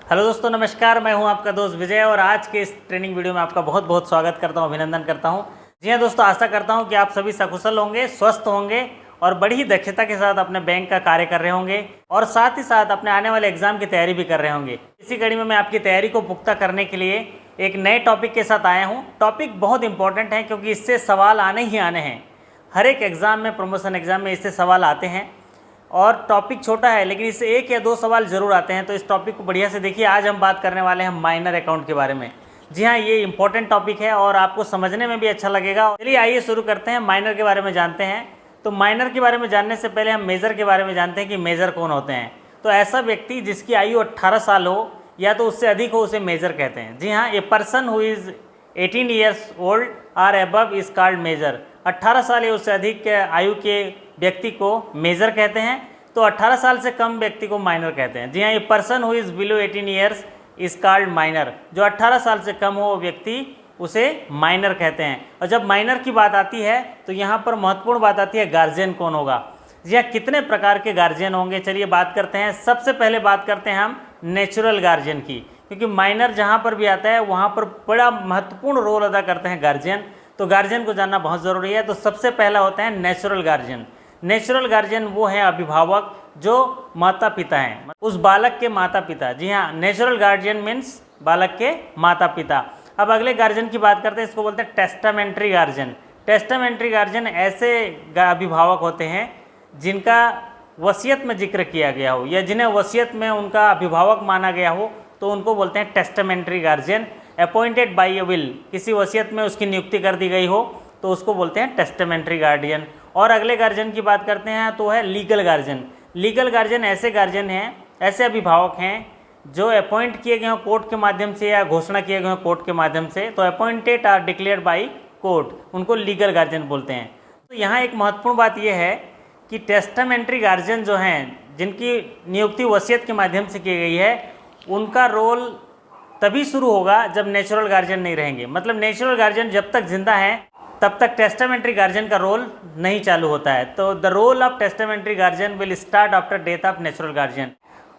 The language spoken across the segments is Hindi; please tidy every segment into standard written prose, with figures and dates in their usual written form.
हेलो दोस्तों, नमस्कार। मैं हूं आपका दोस्त विजय और आज के इस ट्रेनिंग वीडियो में आपका बहुत बहुत स्वागत करता हूं, अभिनंदन करता हूं। जी हां दोस्तों, आशा करता हूं कि आप सभी सकुशल होंगे, स्वस्थ होंगे और बड़ी ही दक्षता के साथ अपने बैंक का कार्य कर रहे होंगे और साथ ही साथ अपने आने वाले एग्जाम की तैयारी भी कर रहे होंगे। इसी कड़ी में मैं आपकी तैयारी को पुख्ता करने के लिए एक नए टॉपिक के साथ आया हूँ। टॉपिक बहुत इंपॉर्टेंट है क्योंकि इससे सवाल आने ही आने हैं। हर एक एग्ज़ाम में, प्रमोशन एग्ज़ाम में इससे सवाल आते हैं और टॉपिक छोटा है लेकिन इससे एक या दो सवाल ज़रूर आते हैं। तो इस टॉपिक को बढ़िया से देखिए। आज हम बात करने वाले हैं माइनर अकाउंट के बारे में। जी हाँ, ये इंपॉर्टेंट टॉपिक है और आपको समझने में भी अच्छा लगेगा। चलिए आइए शुरू करते हैं, माइनर के बारे में जानते हैं। तो माइनर के बारे में जानने से पहले हम मेजर के बारे में जानते हैं कि मेजर कौन होते हैं। तो ऐसा व्यक्ति जिसकी आयु 18 साल हो या तो उससे अधिक हो उसे मेजर कहते हैं। जी हाँ, a person who is 18 years old or above is called major. 18 साल या उससे अधिक आयु के व्यक्ति को मेजर कहते हैं। तो 18 साल से कम व्यक्ति को माइनर कहते हैं। जी हाँ, ये person who is below 18 years is called minor. जो 18 साल से कम हो वो व्यक्ति उसे माइनर कहते हैं। और जब माइनर की बात आती है तो यहाँ पर महत्वपूर्ण बात आती है गार्जियन कौन होगा। जी हाँ, कितने प्रकार के गार्जियन होंगे, चलिए बात करते हैं। सबसे पहले बात करते हैं हम नेचुरल गार्जियन की, क्योंकि माइनर जहाँ पर भी आता है वहाँ पर बड़ा महत्वपूर्ण रोल अदा करते हैं गार्जियन। तो गार्जियन को जानना बहुत ज़रूरी है। तो सबसे पहला होता है नेचुरल गार्जियन। नेचुरल गार्जियन वो हैं अभिभावक जो माता पिता हैं, उस बालक के माता पिता। जी हाँ, नेचुरल गार्जियन मीन्स बालक के माता पिता। अब अगले गार्जियन की बात करते हैं, इसको बोलते हैं टेस्टामेंट्री गार्जियन। टेस्टामेंट्री गार्जियन ऐसे अभिभावक होते हैं जिनका वसीयत में जिक्र किया गया हो या जिन्हें वसीयत में उनका अभिभावक माना गया हो, तो उनको बोलते हैं testamentary guardian. Appointed by A will, किसी वसीयत में उसकी नियुक्ति कर दी गई हो तो उसको बोलते हैं टेस्टामेंट्री गार्डियन। और अगले गार्जियन की बात करते हैं तो है लीगल गार्जियन। लीगल गार्जियन ऐसे गार्जियन हैं, ऐसे अभिभावक हैं जो अपॉइंट किए गए हों कोर्ट के माध्यम से या घोषणा किए गए हों कोर्ट के माध्यम से। तो appointed or declared by court, उनको लीगल गार्जियन बोलते हैं। तो यहाँ एक महत्वपूर्ण बात यह है कि टेस्टामेंट्री गार्जियन जो हैं, जिनकी नियुक्ति वसीयत के माध्यम से की गई है, उनका रोल तभी शुरू होगा जब नेचुरल गार्जियन नहीं रहेंगे। मतलब नेचुरल गार्जियन जब तक जिंदा हैं तब तक टेस्टामेंट्री गार्जियन का रोल नहीं चालू होता है। तो the role of testamentary guardian will start after death of natural guardian.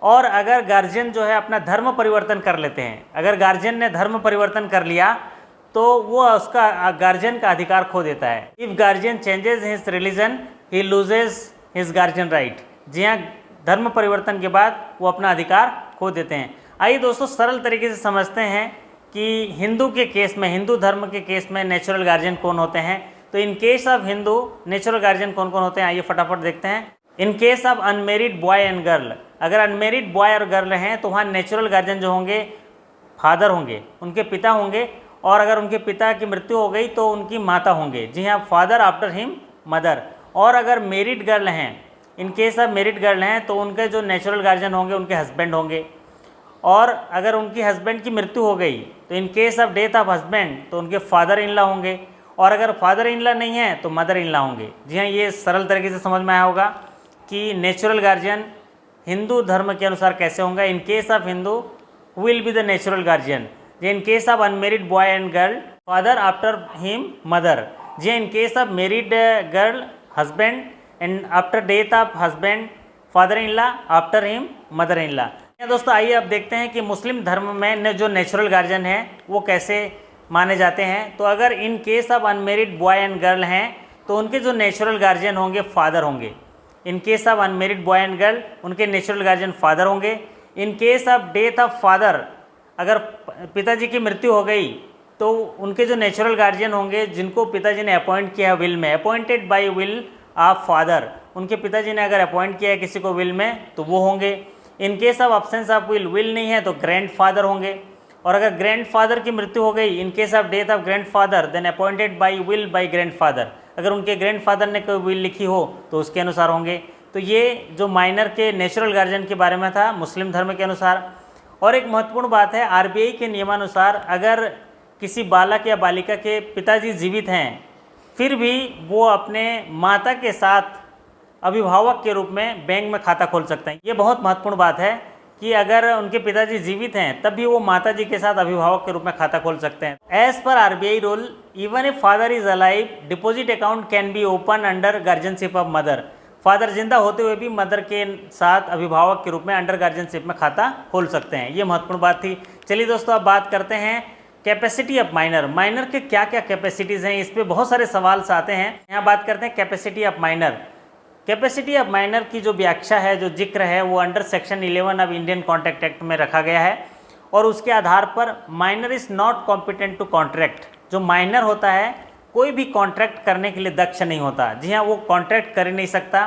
और अगर गार्जियन जो है अपना धर्म परिवर्तन कर लेते हैं, अगर गार्जियन ने धर्म परिवर्तन कर लिया तो वो उसका गार्जियन का अधिकार खो देता है। If guardian changes his religion he loses his guardian right. जी हाँ, धर्म परिवर्तन के बाद वो अपना अधिकार खो देते हैं। आइए दोस्तों, सरल तरीके से समझते हैं कि हिंदू के केस में, हिंदू धर्म के केस में नेचुरल गार्जियन कौन होते हैं। तो इन case of Hindu natural guardian कौन कौन होते हैं, आइए फटाफट देखते हैं। इन case of unmarried boy and girl, अगर अनमेरिड बॉय और गर्ल हैं तो वहाँ नेचुरल गार्जियन जो होंगे फादर होंगे, उनके पिता होंगे। और अगर उनके पिता की मृत्यु हो गई तो उनकी माता होंगे। जी हाँ, फादर आफ्टर हिम मदर। और अगर मेरिड गर्ल हैं, इन केस ऑफ मेरिड गर्ल हैं तो उनके जो नेचुरल गार्जियन होंगे उनके हस्बैंड होंगे। और अगर उनकी हस्बैंड की मृत्यु हो गई तो इन case of death of husband तो उनके फादर इन लॉ होंगे। और अगर फादर इन लॉ नहीं है तो मदर इन लॉ होंगे। जी हाँ, ये सरल तरीके से समझ में आया होगा कि नेचुरल गार्जियन हिंदू धर्म के अनुसार कैसे होंगे। In case of Hindu will be the natural guardian. जी, in case of unmarried boy and girl father after him mother. जी, in case of married girl husband and after death of husband father in law after him mother in law. दोस्तों आइए अब देखते हैं कि मुस्लिम धर्म में जो नेचुरल गार्जियन हैं वो कैसे माने जाते हैं। तो अगर इन case of unmarried boy and girl हैं तो उनके जो नेचुरल गार्जियन होंगे फादर होंगे। In case of unmarried boy and girl उनके नेचुरल गार्जियन फादर होंगे। In case of death of father, अगर पिताजी की मृत्यु हो गई तो उनके जो नेचुरल गार्जियन होंगे जिनको पिताजी ने अपॉइंट किया है विल में, appointed by will of father, उनके पिताजी ने अगर अपॉइंट किया है किसी को विल में तो वो होंगे। In case of absence of will, will नहीं है तो ग्रैंड फादर होंगे। और अगर ग्रैंड फादर की मृत्यु हो गई, in case of death of grand father then appointed by will by grand father, अगर उनके ग्रैंड फादर ने कोई विल लिखी हो तो उसके अनुसार होंगे। तो ये जो माइनर के नेचुरल गार्जियन के बारे में था मुस्लिम धर्म के अनुसार। और एक महत्वपूर्ण बात है, आरबीआई के नियमानुसार अगर किसी बालक या बालिका के पिताजी जीवित हैं फिर भी वो अपने माता के साथ अभिभावक के रूप में बैंक में खाता खोल सकते हैं। ये बहुत महत्वपूर्ण बात है कि अगर उनके पिताजी जीवित हैं तब भी वो माताजी के साथ अभिभावक के रूप में खाता खोल सकते हैं। As per RBI rule, even if father is alive, deposit account can be open under guardianship of mother. Father जिंदा होते हुए भी मदर के साथ अभिभावक के रूप में अंडर गार्जियनशिप में खाता खोल सकते हैं। ये महत्वपूर्ण बात थी। चलिए दोस्तों, अब बात करते हैं कैपेसिटी ऑफ माइनर। माइनर के क्या क्या कैपेसिटीज़ हैं, इस पर बहुत सारे सवाल आते हैं। यहाँ बात करते हैं capacity of minor. Capacity of minor की जो व्याख्या है, जो जिक्र है, वो under section 11 of Indian contract act में रखा गया है और उसके आधार पर minor is not competent to contract. जो माइनर होता है कोई भी कॉन्ट्रैक्ट करने के लिए दक्ष नहीं होता। जी हाँ, वो कॉन्ट्रैक्ट कर ही नहीं सकता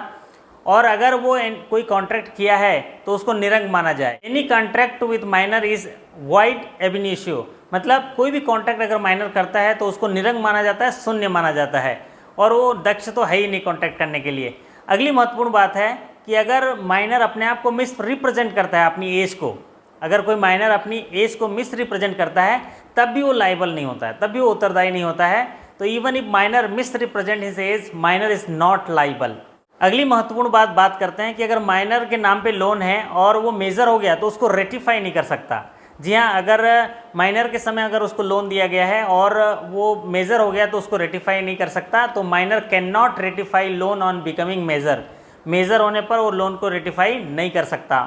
और अगर वो कोई कॉन्ट्रैक्ट किया है तो उसको निरंग माना जाए। Any contract with minor is wide एब इनिशियो, मतलब कोई भी कॉन्ट्रैक्ट अगर माइनर करता है तो उसको निरंग माना जाता है, शून्य माना जाता है और वो दक्ष तो है ही नहीं कॉन्ट्रैक्ट करने के लिए। अगली महत्वपूर्ण बात है कि अगर माइनर अपने आप को मिस रिप्रेजेंट करता है, अपनी एज को, अगर कोई माइनर अपनी एज को मिस रिप्रेजेंट करता है तब भी वो लाइबल नहीं होता है, तब भी वो उत्तरदायी नहीं होता है। तो even if minor miss represent his age, minor is not liable. अगली महत्वपूर्ण बात करते हैं कि अगर माइनर के नाम पे लोन है और वो मेजर हो गया तो उसको रेटिफाई नहीं कर सकता। जी हाँ, अगर माइनर के समय अगर उसको लोन दिया गया है और वो मेजर हो गया तो उसको रेटिफाई नहीं कर सकता। तो minor can not ratify loan on becoming major. Major होने पर वो लोन को रेटिफाई नहीं कर सकता।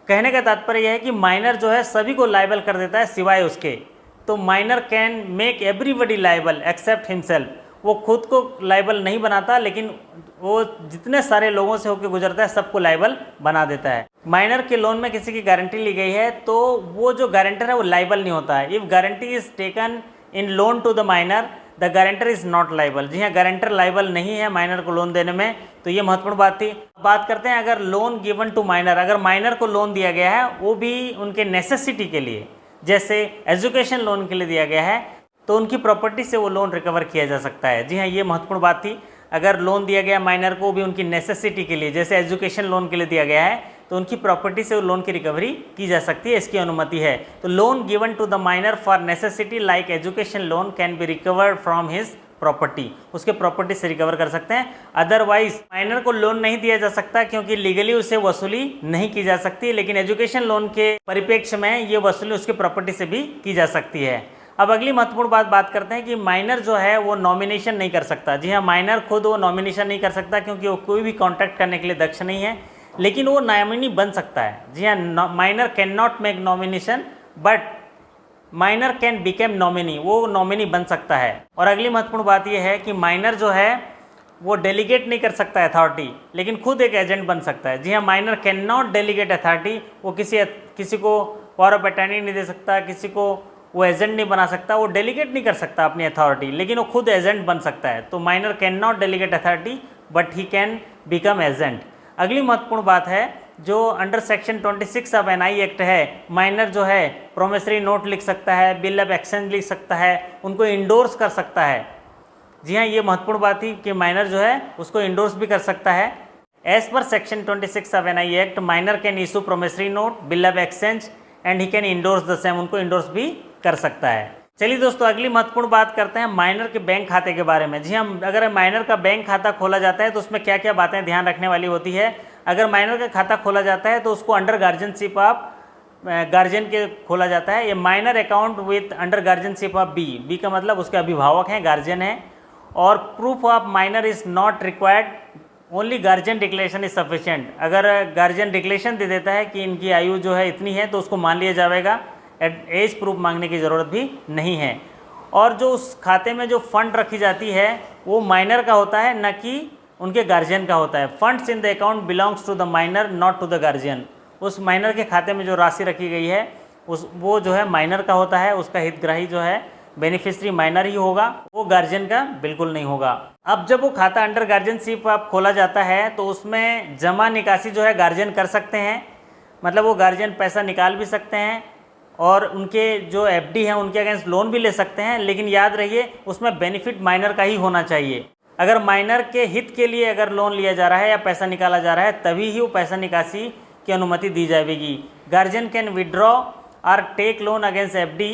कहने का तात्पर्य यह है कि माइनर जो है सभी को लाइबल कर देता है सिवाय उसके। तो minor can make everybody liable except himself. वो खुद को लाइबल नहीं बनाता लेकिन वो जितने सारे लोगों से होकर गुजरता है सबको लाइबल बना देता है। माइनर के लोन में किसी की गारंटी ली गई है तो वो जो गारंटर है वो लाइबल नहीं होता है। If guarantee is taken in loan to the minor, the guarantor is not liable. जी हाँ, गारंटर लाइबल नहीं है माइनर को लोन देने में। तो ये महत्वपूर्ण बात थी। बात करते हैं अगर लोन गिवन टू माइनर, अगर माइनर को लोन दिया गया है वो भी उनके नेसेसिटी के लिए, जैसे एजुकेशन लोन के लिए दिया गया है, तो उनकी प्रॉपर्टी से वो लोन रिकवर किया जा सकता है। जी हाँ, ये महत्वपूर्ण बात थी। अगर लोन दिया गया माइनर को भी उनकी नेसेसिटी के लिए, जैसे एजुकेशन लोन के लिए दिया गया है, तो उनकी प्रॉपर्टी से वो लोन की रिकवरी की जा सकती है, इसकी अनुमति है। तो loan given to the minor for necessity like education loan can be recovered from his property, उसके प्रॉपर्टी से रिकवर कर सकते हैं। अदरवाइज माइनर को लोन नहीं दिया जा सकता क्योंकि लीगली उसे वसूली नहीं की जा सकती, लेकिन एजुकेशन लोन के परिप्रेक्ष्य में ये वसूली उसके प्रॉपर्टी से भी की जा सकती है। अब अगली महत्वपूर्ण बात करते हैं कि माइनर जो है वो नॉमिनेशन नहीं कर सकता। जी हाँ, माइनर खुद वो नॉमिनेशन नहीं कर सकता क्योंकि वो कोई भी कॉन्ट्रैक्ट करने के लिए दक्ष नहीं है, लेकिन वो नॉमिनी बन सकता है। जी हाँ, minor can not make nomination but minor can became nominee, वो नॉमिनी बन सकता है। और अगली महत्वपूर्ण बात यह है कि माइनर जो है वो डेलीगेट नहीं कर सकता अथॉरिटी, लेकिन खुद एक एजेंट बन सकता है। जी हाँ, minor can not delegate authority, वो किसी को पावर ऑफ अटॉर्नी नहीं दे सकता, किसी को वो एजेंट नहीं बना सकता, वो डेलीगेट नहीं कर सकता अपनी अथॉरिटी, लेकिन वो खुद एजेंट बन सकता है। तो minor can not delegate authority but he can become agent. अगली महत्वपूर्ण बात है, जो under section 26 of NI act है, माइनर जो है प्रोमिसरी नोट लिख सकता है, बिल ऑफ एक्सचेंज लिख सकता है, उनको इंडोर्स कर सकता है। जी हाँ, ये महत्वपूर्ण बात थी कि माइनर जो है उसको इंडोर्स भी कर सकता है। As per section 26 of NI act, minor can issue promissory note, bill of exchange and he can endorse the same, उनको इंडोर्स भी कर सकता है। चलिए दोस्तों, अगली महत्वपूर्ण बात करते हैं माइनर के बैंक खाते के बारे में। जी हम, अगर माइनर का बैंक खाता खोला जाता है तो उसमें क्या क्या बातें ध्यान रखने वाली होती है। अगर माइनर का खाता खोला जाता है तो उसको अंडर गार्जियनशिप ऑफ गार्जियन के खोला जाता है। ये minor account with under guardianship of B, B का मतलब उसके अभिभावक हैं, गार्जियन है। और proof of minor is not required, only guardian declaration is sufficient. अगर गार्जियन डिक्लेरेशन दे देता है कि इनकी आयु जो है इतनी है तो उसको मान लिया जाएगा, एज प्रूफ मांगने की ज़रूरत भी नहीं है। और जो उस खाते में जो फंड रखी जाती है वो माइनर का होता है, न कि उनके गार्जियन का होता है। Funds in the account belongs to the minor not to the guardian. उस माइनर के खाते में जो राशि रखी गई है वो जो है माइनर का होता है, उसका हितग्राही जो है बेनिफिशियरी माइनर ही होगा, वो गार्जियन का बिल्कुल नहीं होगा। अब जब वो खाता अंडर गार्जियनशिप आप खोला जाता है तो उसमें जमा निकासी जो है गार्जियन कर सकते हैं, मतलब वो गार्जियन पैसा निकाल भी सकते हैं और उनके जो एफडी हैं उनके अगेंस्ट लोन भी ले सकते हैं। लेकिन याद रहिए उसमें बेनिफिट माइनर का ही होना चाहिए। अगर माइनर के हित के लिए अगर लोन लिया जा रहा है या पैसा निकाला जा रहा है तभी ही वो पैसा निकासी की अनुमति दी जाएगी। गार्जियन कैन विड्रॉ और take loan against FD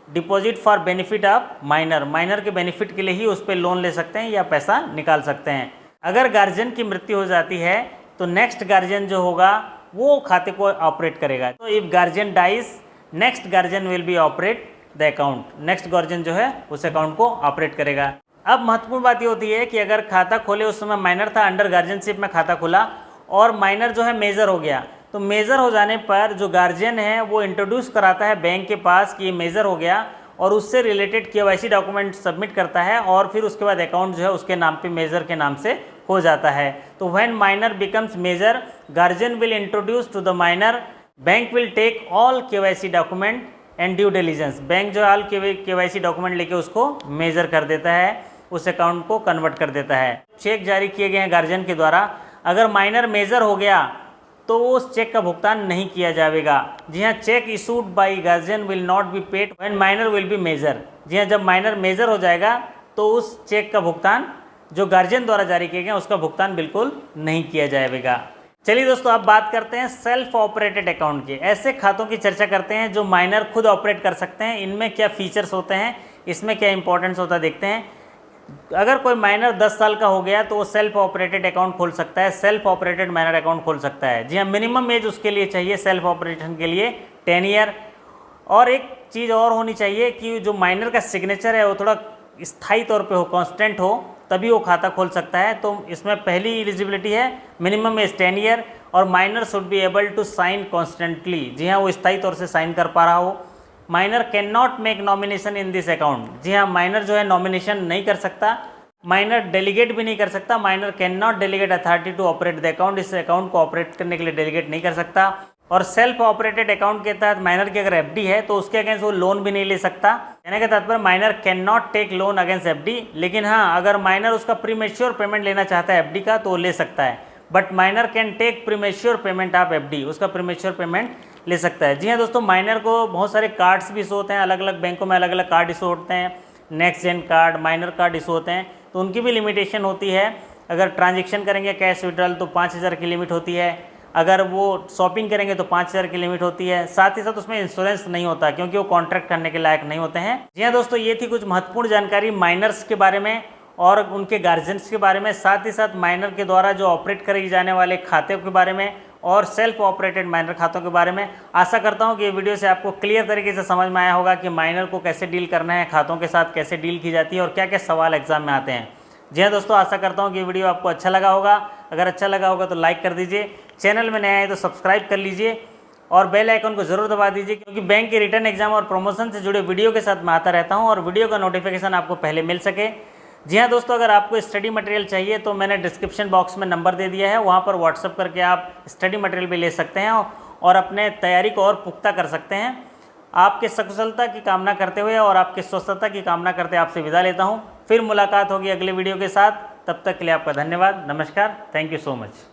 deposit for benefit of minor, minor के बेनिफिट के लिए ही उस पर लोन ले सकते हैं या पैसा निकाल सकते हैं। अगर गार्जियन की मृत्यु हो जाती है तो नेक्स्ट गार्जियन जो होगा वो खाते को ऑपरेट करेगा। तो if guardian dies, next guardian will be operate the account, next guardian जो है उस अकाउंट को ऑपरेट करेगा। अब महत्वपूर्ण बात ये होती है कि अगर खाता खोले उस समय माइनर था, अंडर गार्जियनशिप में खाता खुला और माइनर जो है मेजर हो गया, तो मेजर हो जाने पर जो गार्जियन है वो इंट्रोड्यूस कराता है बैंक के पास कि ये मेजर हो गया और उससे रिलेटेड KYC डॉक्यूमेंट सबमिट करता है और फिर उसके बाद अकाउंट जो है उसके नाम पे मेजर के नाम से हो जाता है। तो when minor becomes major, guardian will introduce to the minor, bank will take all KYC document and due diligence. Bank जो ऑल KYC डॉक्यूमेंट लेके उसको मेजर कर देता है, उस अकाउंट को कन्वर्ट कर देता है। चेक जारी किए गए हैं गार्जियन के द्वारा, अगर माइनर मेजर हो गया तो उस चेक का भुगतान नहीं किया जाएगा। जी हाँ, cheque issued by guardian will not be paid when minor will be major. जी हाँ, जब माइनर मेजर हो जाएगा तो उस चेक का भुगतान जो गार्जियन द्वारा जारी किया गया उसका भुगतान बिल्कुल नहीं किया जाएगा। चलिए दोस्तों, अब बात करते हैं सेल्फ ऑपरेटेड अकाउंट की। ऐसे खातों की चर्चा करते हैं जो माइनर खुद ऑपरेट कर सकते हैं। इनमें क्या फीचर्स होते हैं, इसमें क्या इंपॉर्टेंस होता है, देखते हैं। अगर कोई माइनर 10 साल का हो गया तो वो सेल्फ ऑपरेटेड अकाउंट खोल सकता है, सेल्फ ऑपरेटेड माइनर अकाउंट खोल सकता है। जी हाँ, मिनिमम एज उसके लिए चाहिए सेल्फ ऑपरेशन के लिए 10 ईयर। और एक चीज़ और होनी चाहिए कि जो माइनर का सिग्नेचर है वो थोड़ा स्थायी तौर पे हो, कांस्टेंट हो, तभी वो खाता खोल सकता है। तो इसमें पहली एलिजिबिलिटी है मिनिमम एज 10 ईयर और minor should be able to sign constantly. जी हाँ, वो स्थायी तौर से साइन कर पा रहा हो। Minor can not make nomination in this account. जी हाँ, माइनर जो है नॉमिनेशन नहीं कर सकता, माइनर डेलीगेट भी नहीं कर सकता। Minor can not delegate authority to operate the account. इस अकाउंट को ऑपरेट करने के लिए डेलीगेट नहीं कर सकता। और सेल्फ ऑपरेटेड अकाउंट के तहत माइनर की अगर FD है तो उसके अगेंस्ट वो लोन भी नहीं ले सकता। कहने का तात्पर्य minor can not take loan against FD। लेकिन हाँ, अगर माइनर उसका प्रीमेच्योर पेमेंट लेना चाहता है FD का तो वो ले सकता है। But minor can take premature payment of FD, उसका प्रीमेच्योर पेमेंट ले सकता है। जी हाँ दोस्तों, माइनर को बहुत सारे कार्ड्स भी इशू होते हैं, अलग अलग बैंकों में अलग अलग कार्ड इशू होते हैं, next gen card, minor card issue होते हैं, तो उनकी भी लिमिटेशन होती है। अगर ट्रांजेक्शन करेंगे कैश विड्रॉल तो 5000 की लिमिट होती है, अगर वो शॉपिंग करेंगे तो 5000 की लिमिट होती है। साथ ही साथ उसमें इंश्योरेंस नहीं होता क्योंकि वो कॉन्ट्रैक्ट करने के लायक नहीं होते हैं। जी हाँ दोस्तों, ये थी कुछ महत्वपूर्ण जानकारी माइनर्स के बारे में और उनके गार्जियंस के बारे में, साथ ही साथ माइनर के द्वारा जो ऑपरेट करे जाने वाले खाते के बारे में और सेल्फ ऑपरेटेड माइनर खातों के बारे में। आशा करता हूं कि ये वीडियो से आपको क्लियर तरीके से समझ में आया होगा कि माइनर को कैसे डील करना है, खातों के साथ कैसे डील की जाती है और क्या क्या सवाल एग्जाम में आते हैं। जी हाँ दोस्तों, आशा करता हूँ कि ये वीडियो आपको अच्छा लगा होगा। अगर अच्छा लगा होगा तो लाइक कर दीजिए, चैनल में नया है तो सब्सक्राइब कर लीजिए और बेल आइकन को जरूर दबा दीजिए, क्योंकि बैंक के रिटर्न एग्जाम और प्रमोशन से जुड़े वीडियो के साथ मैं आता रहता हूँ और वीडियो का नोटिफिकेशन आपको पहले मिल सके। जी हाँ दोस्तों, अगर आपको स्टडी मटेरियल चाहिए तो मैंने डिस्क्रिप्शन बॉक्स में नंबर दे दिया है, वहाँ पर व्हाट्सअप करके आप स्टडी मटेरियल भी ले सकते हैं और अपने तैयारी को और पुख्ता कर सकते हैं। आपके सकुशलता की कामना करते हुए और आपके स्वस्थता की कामना करते आपसे विदा लेता हूँ। फिर मुलाकात होगी अगले वीडियो के साथ, तब तक के लिए आपका धन्यवाद। नमस्कार, थैंक यू सो मच।